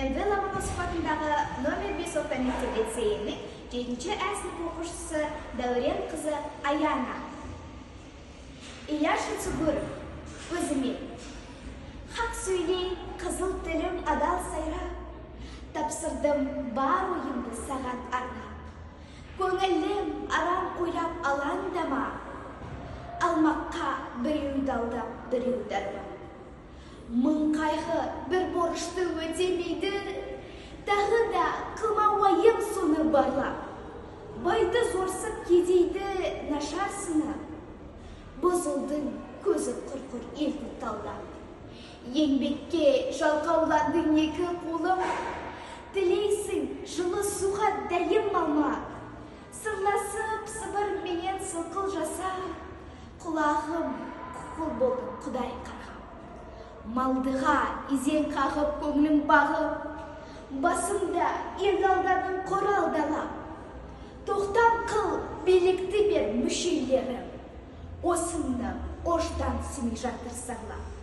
МВ Ломоносов атындағы номер 5 орта мектеп лицейінің 7-ші А сынып оқушысы Дәурен қызы Аяна. Ильяс Жансүгіров, өзіме. Хақ сөйлей, қызыл тілім адал сайра. Тапсырдым бар ойымды саған арна. Көңілім арам ойлап алаңдама. Алмаққа біреуді алдап, біреуді арбап. Мың қайғы бір борышты өтемейді, тағы да қылмау уайым соны барлап. Байды зорсып кедейді нашар сынап, бұзылдың көзі құрқыр елді талдап. Еңбекке жалқауландың екі қолым, тілейсің жылы суға дәйім алма. Сырласып сыбыр менен сылқыл жаса, құлағым құқыл болдың құдай қарғап. Малдыға изен қағып көңлім бағып, басымда ергалданың қоралдалап. Тоқтам қыл билікті бер мүшелерім, осында оштан сімей жатыр сарлап.